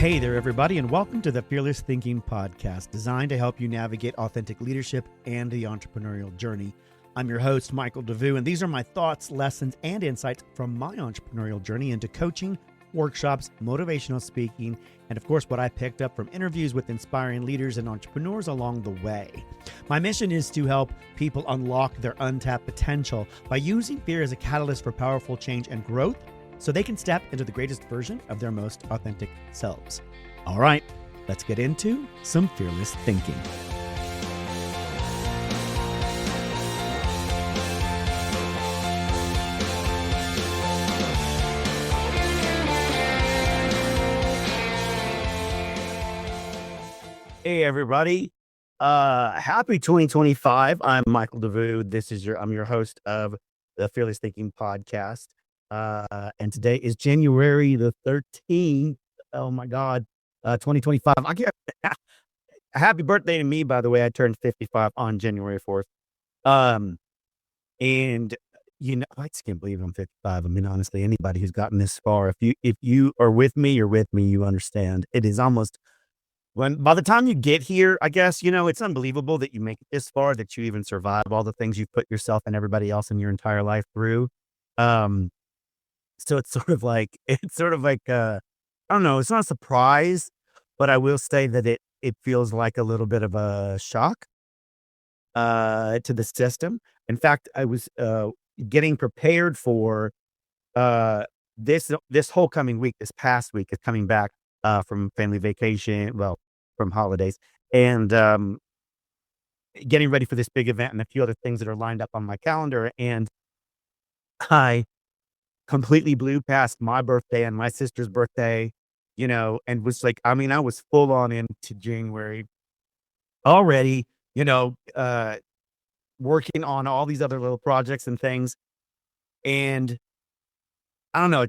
Hey there, everybody, and welcome to the Fearless Thinking Podcast, designed to help you navigate authentic leadership and the entrepreneurial journey. I'm your host, Michael Devous, and these are my thoughts, lessons, and insights from my entrepreneurial journey into coaching, workshops, motivational speaking, and of course, what I picked up from interviews with inspiring leaders and entrepreneurs along the way. My mission is to help people unlock their untapped potential by using fear as a catalyst for powerful change and growth, so they can step into the greatest version of their most authentic selves. All right, let's get into some fearless thinking. Hey everybody, happy 2025. I'm Michael Devous. I'm your host of the Fearless Thinking Podcast. And today is January the 13th. Oh my God, 2025. Happy birthday to me, by the way. I turned 55 on January 4th. And I just can't believe I'm 55. I mean, honestly, anybody who's gotten this far, if you are with me, you're with me, you understand. It is almost by the time you get here, I guess, it's unbelievable that you make it this far, that you even survive all the things you've put yourself and everybody else in your entire life through. So it's sort of like, I don't know, it's not a surprise, but I will say that it feels like a little bit of a shock, to the system. In fact, I was, getting prepared for, this whole coming week. This past week is coming back, from family vacation, from holidays, and, getting ready for this big event and a few other things that are lined up on my calendar. And I completely blew past my birthday and my sister's birthday, and was like, I mean, I was full on into January already, working on all these other little projects and things. And I don't know,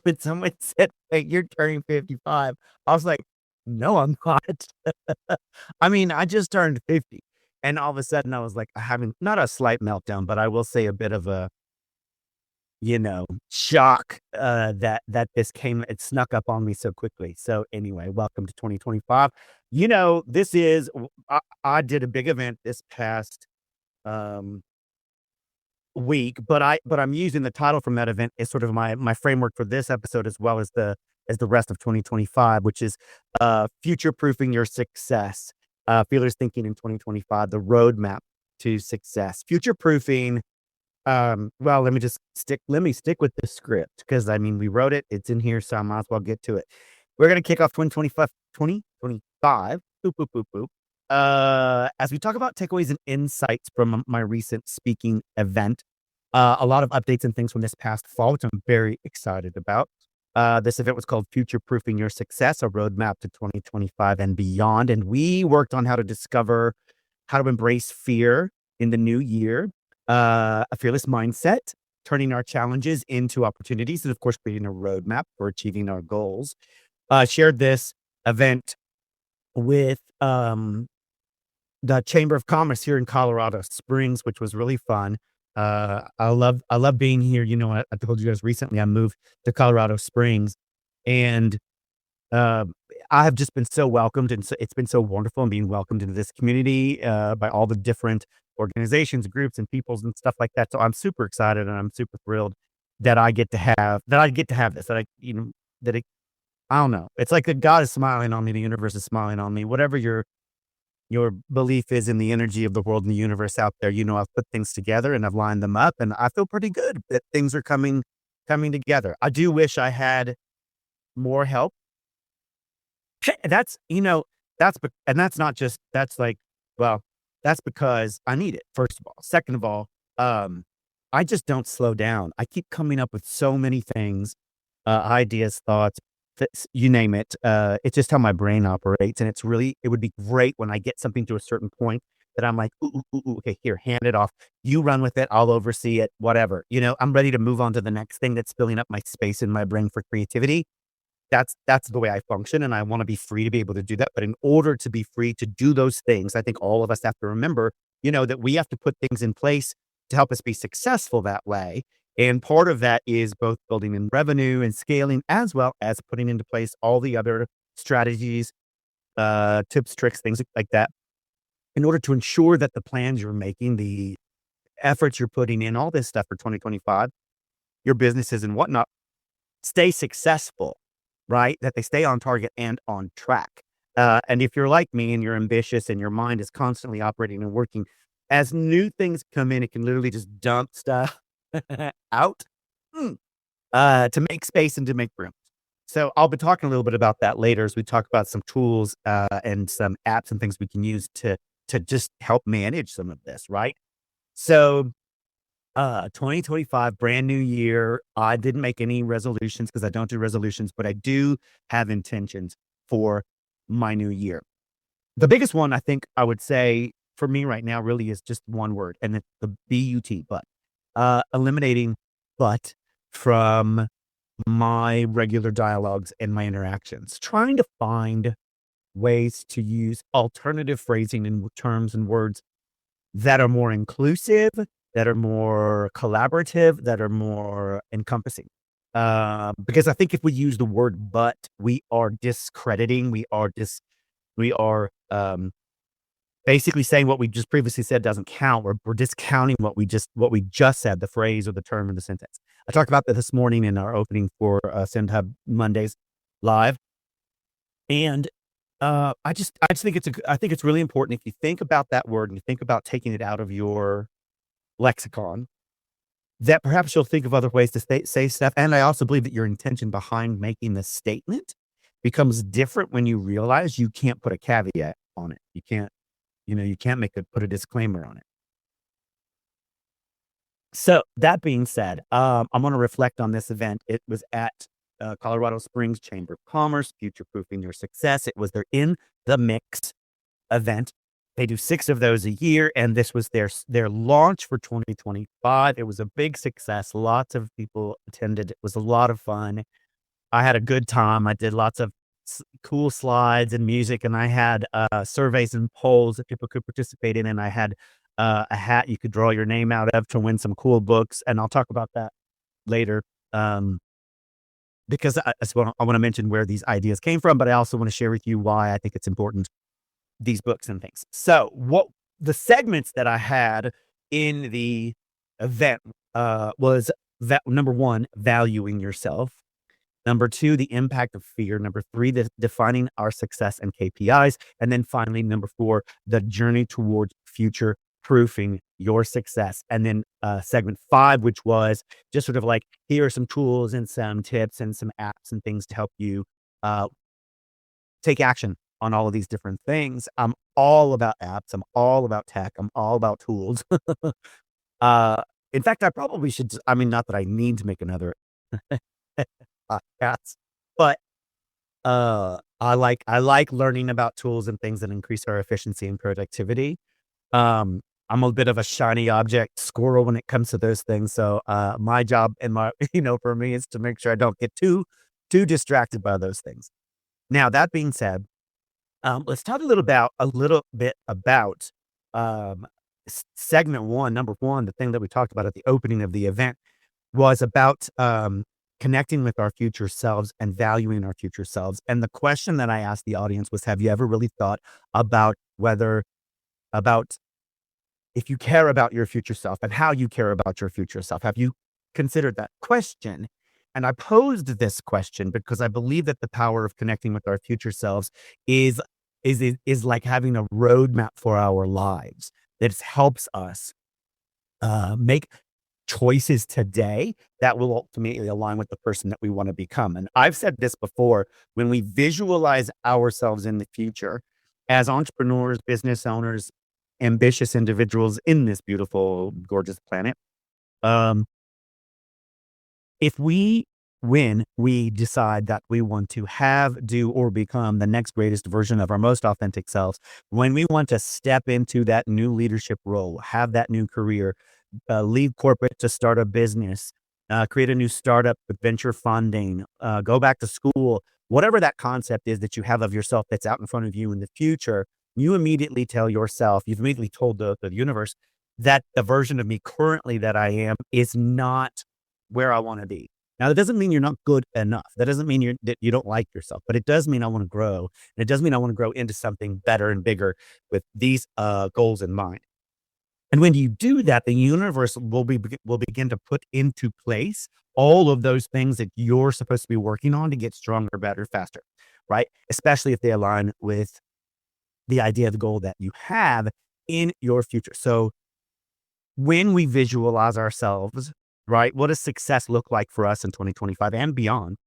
when someone said, "Hey, you're turning 55," I was like, "No, I'm not." I mean, I just turned 50. And all of a sudden I was like, having not a slight meltdown, but I will say a bit of a, shock, that it snuck up on me so quickly. So anyway, welcome to 2025. I did a big event this past, um, week, but I'm using the title from that event as sort of my framework for this episode, as well as the rest of 2025, which is, future proofing your success, fearless thinking in 2025, the roadmap to success, future proofing. Well, let me stick with the script, because I mean, we wrote it, it's in here, so I might as well get to it. We're going to kick off 2025, boop, boop, boop, boop. As we talk about takeaways and insights from my recent speaking event, a lot of updates and things from this past fall, which I'm very excited about. This event was called Future Proofing Your Success, a roadmap to 2025 and beyond. And we worked on how to discover how to embrace fear in the new year, a fearless mindset, turning our challenges into opportunities, and of course, creating a roadmap for achieving our goals. Shared this event with, the Chamber of Commerce here in Colorado Springs, which was really fun. I love being here. I told you guys recently I moved to Colorado Springs, and I have just been so welcomed, and it's been so wonderful and being welcomed into this community, by all the different organizations, groups, and peoples and stuff like that. So I'm super excited and I'm super thrilled that I get to have this. I don't know. It's like that God is smiling on me, the universe is smiling on me. Whatever your belief is in the energy of the world and the universe out there, I've put things together and I've lined them up, and I feel pretty good that things are coming together. I do wish I had more help. That's, and that's not just, that's because I need it, first of all. Second of all, I just don't slow down. I keep coming up with so many things, ideas, thoughts, you name it. It's just how my brain operates. And it would be great when I get something to a certain point that I'm like, ooh, ooh, ooh, okay, here, hand it off. You run with it. I'll oversee it, whatever. I'm ready to move on to the next thing that's filling up my space in my brain for creativity. That's the way I function, and I want to be free to be able to do that. But in order to be free to do those things, I think all of us have to remember, that we have to put things in place to help us be successful that way. And part of that is both building in revenue and scaling, as well as putting into place all the other strategies, tips, tricks, things like that, in order to ensure that the plans you're making, the efforts you're putting in, all this stuff for 2025, your businesses and whatnot, stay successful, right? That they stay on target and on track. And if you're like me and you're ambitious and your mind is constantly operating and working, as new things come in, it can literally just dump stuff out, mm, to make space and to make room. So I'll be talking a little bit about that later as we talk about some tools, and some apps and things we can use to just help manage some of this, right? So 2025, brand new year. I didn't make any resolutions because I don't do resolutions, but I do have intentions for my new year. The biggest one I think I would say for me right now really is just one word, and it's the BUT, but. Eliminating but from my regular dialogues and my interactions, trying to find ways to use alternative phrasing and terms and words that are more inclusive, that are more collaborative, that are more encompassing. Because I think if we use the word but, we are discrediting, we are basically saying what we just previously said doesn't count. We're discounting what we just said, the phrase or the term or the sentence. I talked about that this morning in our opening for Send Hub Mondays live, and I just think I think it's really important if you think about that word and you think about taking it out of your lexicon, that perhaps you'll think of other ways to say stuff. And I also believe that your intention behind making the statement becomes different when you realize you can't put a caveat on it. You can't put a disclaimer on it. So that being said, I'm going to reflect on this event. It was at Colorado Springs Chamber of Commerce, Future Proofing Your Success. It was their In the Mix event. They do 6 of those a year, and this was their launch for 2025. It was a big success. Lots of people attended. It was a lot of fun. I had a good time. I did lots of cool slides and music, and I had surveys and polls that people could participate in, and I had a hat you could draw your name out of to win some cool books, and I'll talk about that later, because I want to mention where these ideas came from, but I also want to share with you why I think it's important, these books and things. So what the segments that I had in the event was that number 1, valuing yourself. Number 2, the impact of fear. Number 3, the defining our success and KPIs. And then finally, number 4, the journey towards future proofing your success. And then segment 5, which was just sort of like, here are some tools and some tips and some apps and things to help you take action on all of these different things. I'm all about apps. I'm all about tech. I'm all about tools. uh, in fact, I probably should, I mean, not that I need to make another podcasts, but I like learning about tools and things that increase our efficiency and productivity. I'm a bit of a shiny object squirrel when it comes to those things. So my job and my for me is to make sure I don't get too distracted by those things. Now that being said, let's talk a little bit about segment 1, number 1, the thing that we talked about at the opening of the event was about connecting with our future selves and valuing our future selves. And the question that I asked the audience was, have you ever really thought about about if you care about your future self and how you care about your future self? Have you considered that question? And I posed this question because I believe that the power of connecting with our future selves is like having a roadmap for our lives that helps us make choices today that will ultimately align with the person that we want to become. And I've said this before, when we visualize ourselves in the future as entrepreneurs, business owners, ambitious individuals in this beautiful, gorgeous planet, um, when we decide that we want to have, do, or become the next greatest version of our most authentic selves, when we want to step into that new leadership role, have that new career, leave corporate to start a business, create a new startup with venture funding, go back to school, whatever that concept is that you have of yourself that's out in front of you in the future, you immediately tell yourself, you've immediately told the universe that the version of me currently that I am is not where I want to be. Now, that doesn't mean you're not good enough. That doesn't mean that you don't like yourself, but it does mean I want to grow. And it does mean I want to grow into something better and bigger with these goals in mind. And when you do that, the universe will begin to put into place all of those things that you're supposed to be working on to get stronger, better, faster, right? Especially if they align with the idea of the goal that you have in your future. So when we visualize ourselves, right, what does success look like for us in 2025 and beyond?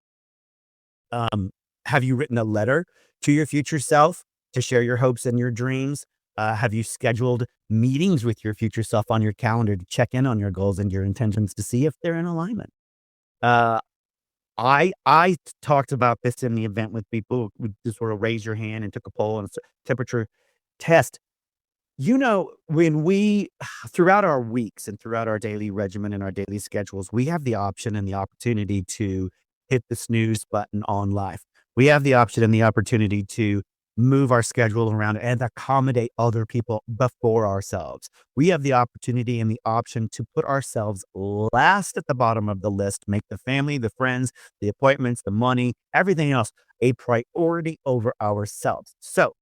Um, have you written a letter to your future self to share your hopes and your dreams? Have you scheduled meetings with your future self on your calendar to check in on your goals and your intentions to see if they're in alignment? Uh, I talked about this in the event with people who just sort of raised your hand and took a poll and temperature test. When we throughout our weeks and throughout our daily regimen and our daily schedules, we have the option and the opportunity to hit the snooze button on life. We have the option and the opportunity to move our schedule around and accommodate other people before ourselves. We have the opportunity and the option to put ourselves last at the bottom of the list, make the family, the friends, the appointments, the money, everything else a priority over ourselves. So,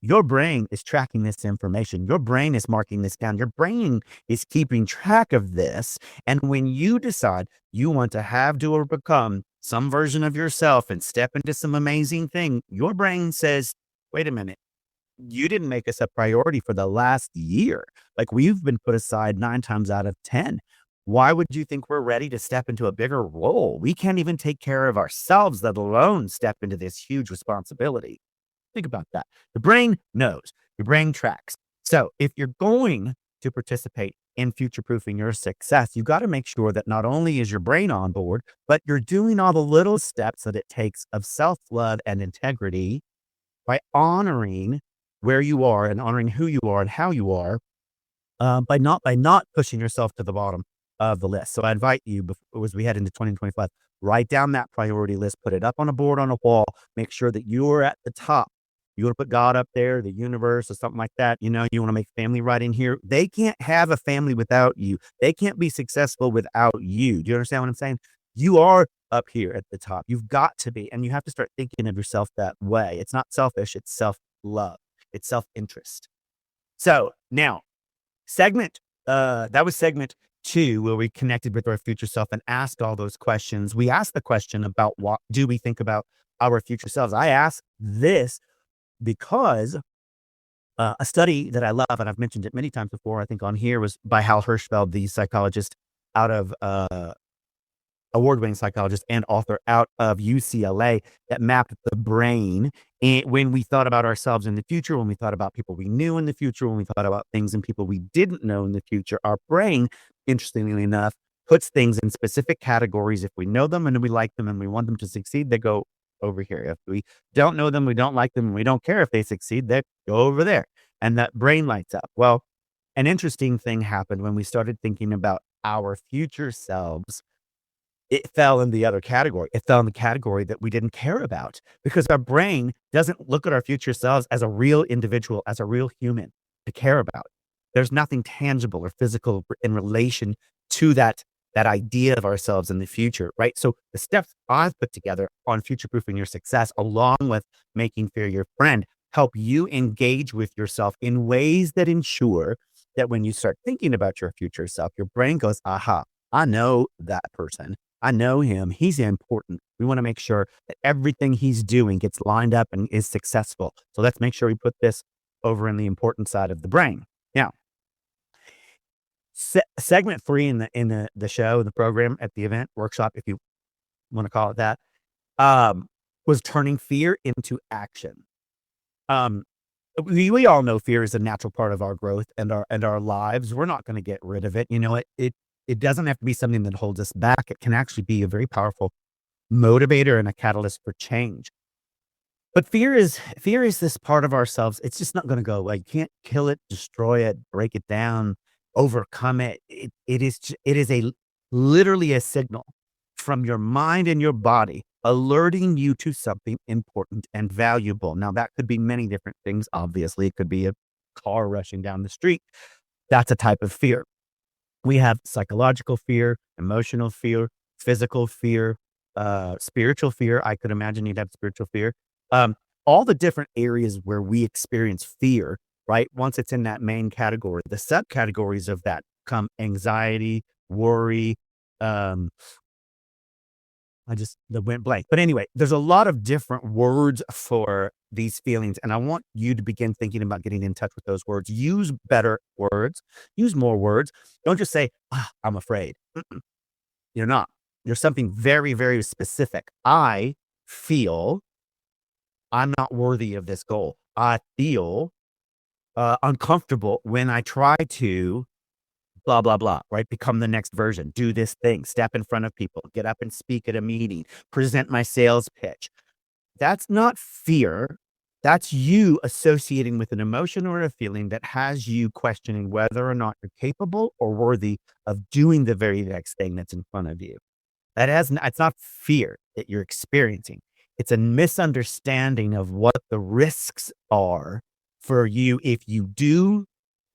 your brain is tracking this information. Your brain is marking this down. Your brain is keeping track of this. And when you decide you want to have, do, or become some version of yourself and step into some amazing thing, your brain says, wait a minute, you didn't make us a priority for the last year. Like we've been put aside 9 times out of 10. Why would you think we're ready to step into a bigger role? We can't even take care of ourselves, let alone step into this huge responsibility. Think about that. The brain knows, your brain tracks. So if you're going to participate in future proofing your success, you got to make sure that not only is your brain on board, but you're doing all the little steps that it takes of self love and integrity by honoring where you are and honoring who you are and how you are, by not pushing yourself to the bottom of the list. So I invite you, as we head into 2025, write down that priority list, put it up on a board on a wall, make sure that you're at the top. You want to put God up there, the universe, or something like that. You want to make family right in here. They can't have a family without you. They can't be successful without you. Do you understand what I'm saying? You are up here at the top. You've got to be, and you have to start thinking of yourself that way. It's not selfish. It's self-love. It's self-interest. So now that was segment 2, where we connected with our future self and asked all those questions. We asked the question about what do we think about our future selves. I asked this because a study that I love, and I've mentioned it many times before, I think on here, was by Hal Hershfeld, the psychologist out of award-winning psychologist and author out of UCLA, that mapped the brain. And when we thought about ourselves in the future, when we thought about people we knew in the future, when we thought about things and people we didn't know in the future, our brain, interestingly enough, puts things in specific categories. If we know them and we like them and we want them to succeed, they go over here. If we don't know them, we don't like them, and we don't care if they succeed, they go over there. And that brain lights up. Well, an interesting thing happened when we started thinking about our future selves. It fell in the other category. It fell in the category that we didn't care about, because our brain doesn't look at our future selves as a real individual, as a real human to care about. There's nothing tangible or physical in relation to that idea of ourselves in the future, right? So the steps I've put together on future proofing your success, along with making fear your friend, help you engage with yourself in ways that ensure that when you start thinking about your future self, your brain goes, aha, I know that person. I know him. He's important. We want to make sure that everything he's doing gets lined up and is successful. So let's make sure we put this over in the important side of the brain. Now, segment 3 in the show, the program, at the event, workshop, if you want to call it that, was turning fear into action. We all know fear is a natural part of our growth and our lives. We're not going to get rid of it. It doesn't have to be something that holds us back. It can actually be a very powerful motivator and a catalyst for change. But fear is this part of ourselves. It's just not going to go away. You can't kill it, destroy it, break it down, overcome it. It is literally a signal from your mind and your body alerting you to something important and valuable. Now, that could be many different things. Obviously, it could be a car rushing down the street. That's a type of fear. We have psychological fear, emotional fear, physical fear, spiritual fear. I could imagine you'd have spiritual fear. Um, all the different areas where we experience fear, right? Once it's in that main category, the subcategories of that come anxiety, worry, um, I just that went blank. But anyway, there's a lot of different words for these feelings, and I want you to begin thinking about getting in touch with those words. Use better words, use more words. Don't just say, I'm afraid. You're not. You're something very, very specific. I feel I'm not worthy of this goal. I feel uncomfortable when I try to blah, blah, blah, right? Become the next version, do this thing, step in front of people, get up and speak at a meeting, present my sales pitch. That's not fear. That's you associating with an emotion or a feeling that has you questioning whether or not you're capable or worthy of doing the very next thing that's in front of you. It's not fear that you're experiencing. It's a misunderstanding of what the risks are for you if you do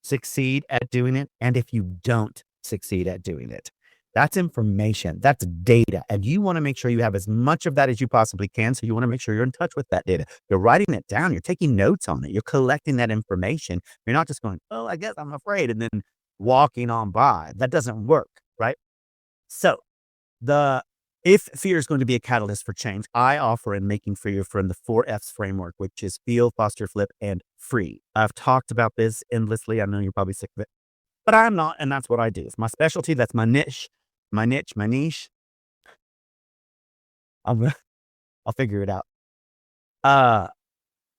succeed at doing it and if you don't succeed at doing it. That's information. That's data. And you want to make sure you have as much of that as you possibly can. So you want to make sure you're in touch with that data. You're writing it down. You're taking notes on it. You're collecting that information. You're not just going, oh, I guess I'm afraid, and then walking on by. That doesn't work, right? So the if fear is going to be a catalyst for change, I offer in Making Free Your Friend the 4Fs framework, which is feel, foster, flip, and free. I've talked about this endlessly. I know you're probably sick of it, but I'm not, and that's what I do. It's my specialty. That's my niche, my niche. I'm, I'll figure it out.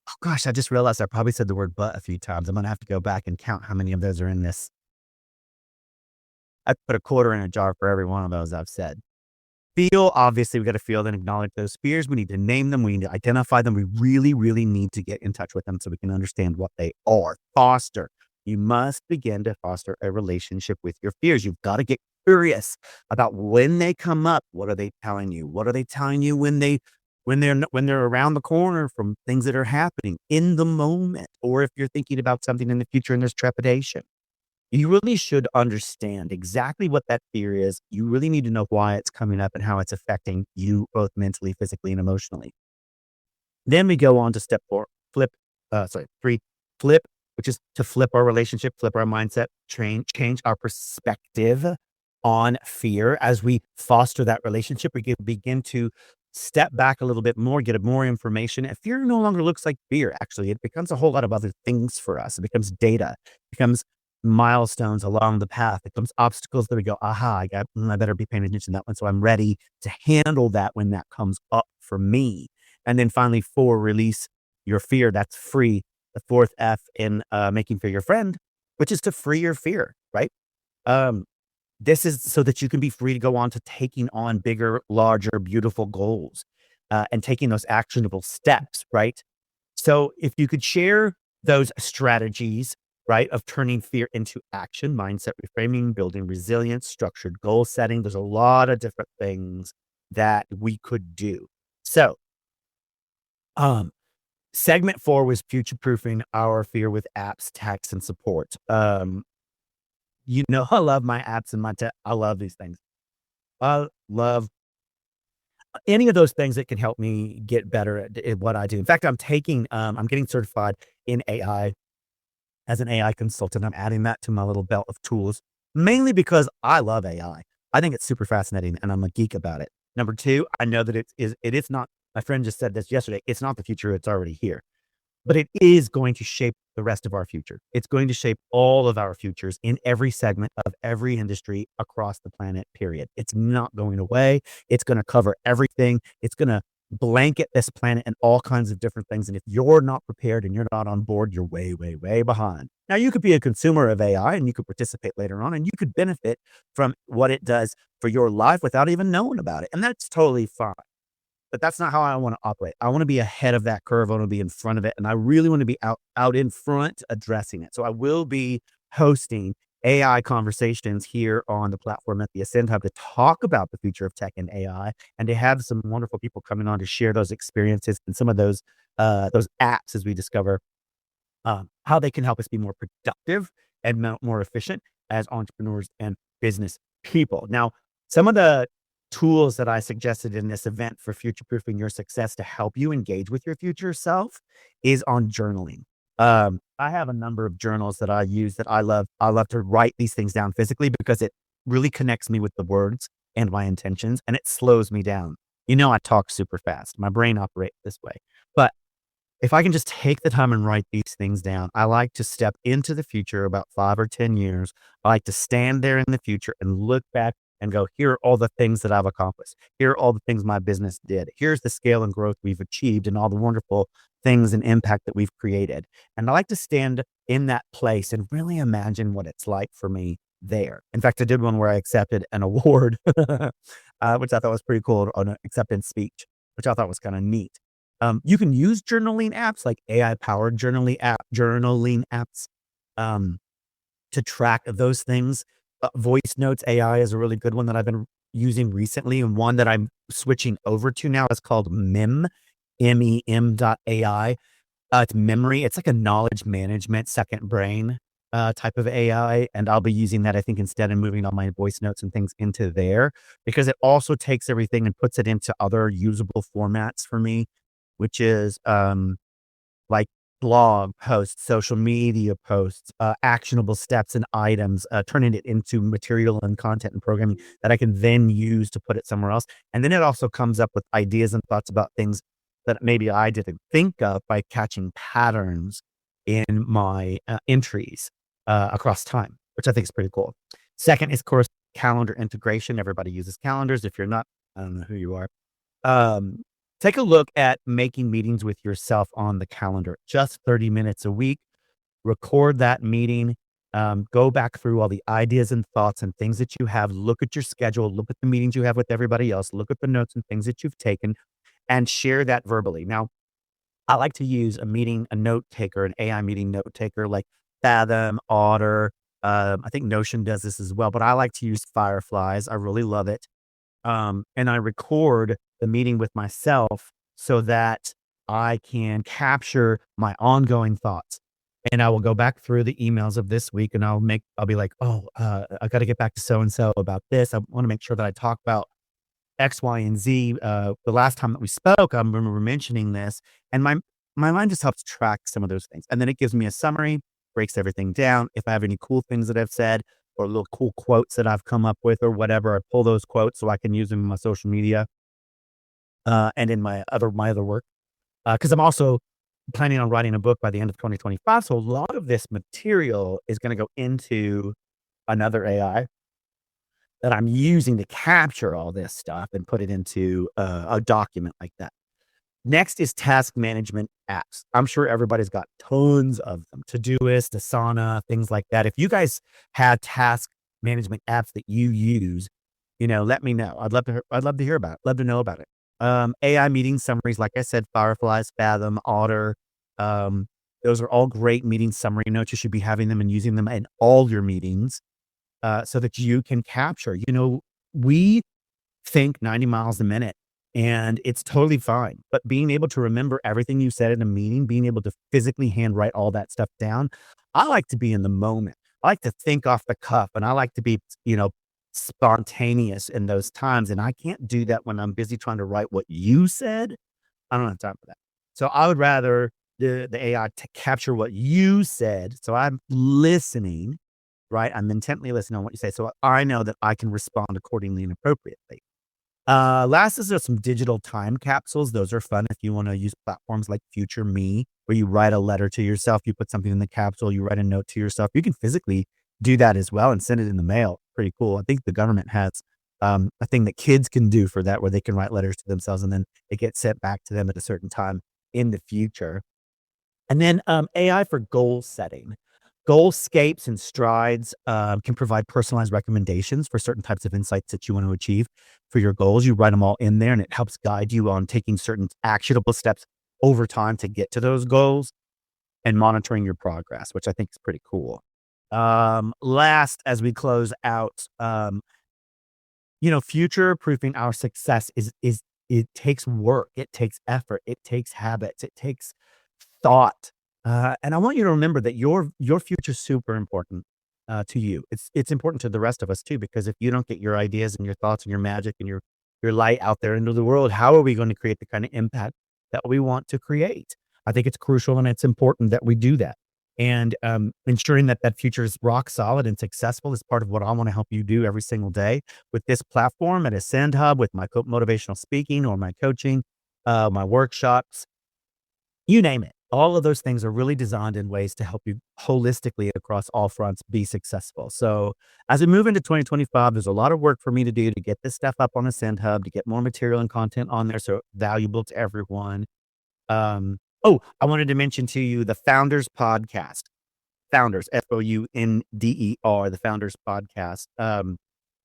Oh gosh, I just realized I probably said the word but a few times. I'm gonna have to go back and count how many of those are in this. I put a quarter in a jar for every one of those I've said. Feel, obviously, we got to feel and acknowledge those fears. We need to name them. We need to identify them. We really, really need to get in touch with them so we can understand what they are. Foster. You must begin to foster a relationship with your fears. You've got to get curious about when they come up. What are they telling you? What are they telling you when they're around the corner from things that are happening in the moment, or if you're thinking about something in the future and there's trepidation? You really should understand exactly what that fear is. You really need to know why it's coming up and how it's affecting you both mentally, physically, and emotionally. Then we go on to step four, three, flip, which is to flip our relationship, flip our mindset, change our perspective on fear. As we foster that relationship, we can begin to step back a little bit more, get more information. And fear no longer looks like fear. Actually, it becomes a whole lot of other things for us. It becomes data, it becomes milestones along the path. It becomes obstacles that we go, I better be paying attention to that one. So I'm ready to handle that when that comes up for me. And then finally, four, release your fear. That's free. The fourth F in Making Fear Your Friend, which is to free your fear, right? Um, this is so that you can be free to go on to taking on bigger, larger, beautiful goals and taking those actionable steps, right? So if you could share those strategies, right, of turning fear into action, mindset reframing, building resilience, structured goal setting, there's a lot of different things that we could do. So, um, segment four was future proofing our fear with apps, tax, and support. I love my apps and my tech. I love these things. I love any of those things that can help me get better at what I do. In fact, I'm getting certified in AI as an AI consultant. I'm adding that to my little belt of tools, mainly because I love AI. I think it's super fascinating and I'm a geek about it. Number two, I know that it is not, my friend just said this yesterday, it's not the future, it's already here. But it is going to shape the rest of our future. It's going to shape all of our futures in every segment of every industry across the planet, period. It's not going away. It's going to cover everything. It's going to blanket this planet and all kinds of different things. And if you're not prepared and you're not on board, you're way, way, way behind. Now, you could be a consumer of AI and you could participate later on and you could benefit from what it does for your life without even knowing about it. And that's totally fine. But that's not how I want to operate. I want to be ahead of that curve. I want to be in front of it. And I really want to be out in front addressing it. So I will be hosting AI conversations here on the platform at the Ascend Hub to talk about the future of tech and AI and to have some wonderful people coming on to share those experiences and some of those apps as we discover how they can help us be more productive and more efficient as entrepreneurs and business people. Now, some of the tools that I suggested in this event for future proofing your success to help you engage with your future self is on journaling. I have a number of journals that I use that I love. I love to write these things down physically because it really connects me with the words and my intentions, and it slows me down. I talk super fast. My brain operates this way. But if I can just take the time and write these things down, I like to step into the future about 5 or 10 years. I like to stand there in the future and look back and go, here are all the things that I've accomplished. Here are all the things my business did. Here's the scale and growth we've achieved and all the wonderful things and impact that we've created. And I like to stand in that place and really imagine what it's like for me there. In fact, I did one where I accepted an award, which I thought was pretty cool, on an acceptance speech, which I thought was kind of neat. You can use journaling apps like AI-powered journaling apps to track those things. Voice Notes AI is a really good one that I've been using recently, and one that I'm switching over to now is called MEM.ai. It's memory. It's like a knowledge management second brain type of AI, and I'll be using that, I think, instead of moving all my voice notes and things into there, because it also takes everything and puts it into other usable formats for me, which is like blog posts, social media posts, actionable steps and items, turning it into material and content and programming that I can then use to put it somewhere else. And then it also comes up with ideas and thoughts about things that maybe I didn't think of by catching patterns in my entries across time, which I think is pretty cool. Second is, of course, calendar integration. Everybody uses calendars. If you're not, I don't know who you are. Take a look at making meetings with yourself on the calendar, just 30 minutes a week. Record that meeting. Go back through all the ideas and thoughts and things that you have. Look at your schedule. Look at the meetings you have with everybody else. Look at the notes and things that you've taken and share that verbally. Now, I like to use a note taker, an AI meeting note taker like Fathom, Otter. I think Notion does this as well, but I like to use Fireflies. I really love it. And I record the meeting with myself so that I can capture my ongoing thoughts. And I will go back through the emails of this week and I'll be like, oh, I got to get back to so-and-so about this. I want to make sure that I talk about X, Y, and Z. The last time that we spoke, I remember mentioning this, and my mind just helps track some of those things. And then it gives me a summary, breaks everything down. If I have any cool things that I've said or little cool quotes that I've come up with or whatever, I pull those quotes so I can use them in my social media and in my other work. Because I'm also planning on writing a book by the end of 2025. So a lot of this material is going to go into another AI that I'm using to capture all this stuff and put it into a document like that. Next is task management apps. I'm sure everybody's got tons of them. Todoist, Asana, things like that. If you guys have task management apps that you use, let me know. I'd love to hear about it. Love to know about it. AI meeting summaries, like I said, Fireflies, Fathom, Otter. Those are all great meeting summary notes. You should be having them and using them in all your meetings so that you can capture. We think 90 miles a minute and it's totally fine. But being able to remember everything you said in a meeting, being able to physically handwrite all that stuff down. I like to be in the moment. I like to think off the cuff and I like to be, spontaneous in those times. And I can't do that when I'm busy trying to write what you said. I don't have time for that. So I would rather the AI to capture what you said. So I'm listening, right? I'm intently listening on what you say. So I know that I can respond accordingly and appropriately. Last is there's some digital time capsules. Those are fun if you want to use platforms like Future Me, where you write a letter to yourself, you put something in the capsule, you write a note to yourself. You can physically do that as well and send it in the mail. Pretty cool. I think the government has a thing that kids can do for that, where they can write letters to themselves and then it gets sent back to them at a certain time in the future. And then AI for goal setting. Goalscapes and strides can provide personalized recommendations for certain types of insights that you want to achieve for your goals. You write them all in there and it helps guide you on taking certain actionable steps over time to get to those goals and monitoring your progress, which I think is pretty cool. Last, as we close out, future proofing our success is it takes work, it takes effort, it takes habits, it takes thought. And I want you to remember that your future is super important. to you. It's important to the rest of us too, because if you don't get your ideas and your thoughts and your magic and your light out there into the world, how are we going to create the kind of impact that we want to create? I think it's crucial and it's important that we do that. And ensuring that that future is rock solid and successful is part of what I want to help you do every single day with this platform at Ascend Hub, with my motivational speaking or my coaching, my workshops, you name it. All of those things are really designed in ways to help you holistically across all fronts be successful. So as we move into 2025, there's a lot of work for me to do to get this stuff up on Ascend Hub, to get more material and content on there so valuable to everyone. I wanted to mention to you the Founders Podcast. Founders, Founder, the Founders Podcast.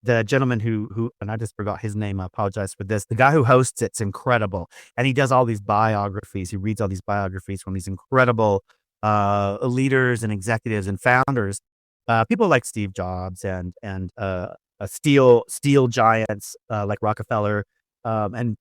The gentleman who and I just forgot his name. I apologize for this. The guy who hosts it's incredible, and he does all these biographies. He reads all these biographies from these incredible leaders and executives and founders, people like Steve Jobs and steel giants like Rockefeller, and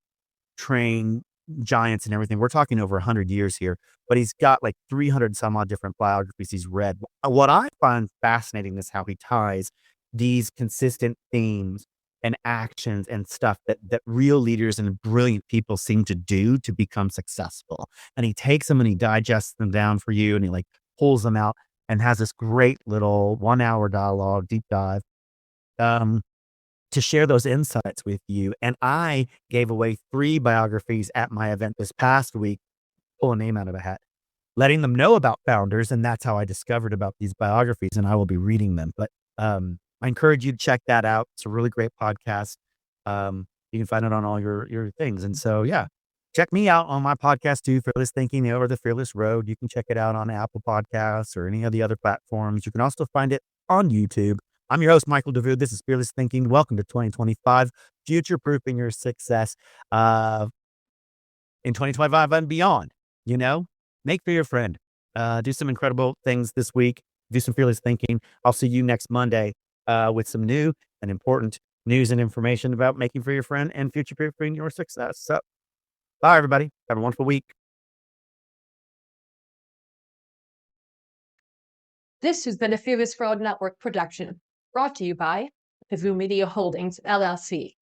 train giants and everything. We're talking over 100 years here, but he's got like 300 some odd different biographies he's read. What I find fascinating is how he ties these consistent themes and actions and stuff that real leaders and brilliant people seem to do to become successful. And he takes them and he digests them down for you and he like pulls them out and has this great little 1 hour dialogue, deep dive. To share those insights with you. And I gave away 3 biographies at my event this past week, pull a name out of a hat, letting them know about founders. And that's how I discovered about these biographies, and I will be reading them. But I encourage you to check that out. It's a really great podcast. You can find it on all your things. And so, yeah, check me out on my podcast too, Fearless Thinking Over the Fearless Road. You can check it out on Apple Podcasts or any of the other platforms. You can also find it on YouTube. I'm your host, Michael Devous. This is Fearless Thinking. Welcome to 2025, future-proofing your success in 2025 and beyond. You know, make for your friend. Do some incredible things this week. Do some fearless thinking. I'll see you next Monday with some new and important news and information about making for your friend and future-proofing your success. So, bye, everybody. Have a wonderful week. This has been a Fearless Road Network production, brought to you by Devous Media Holdings, LLC.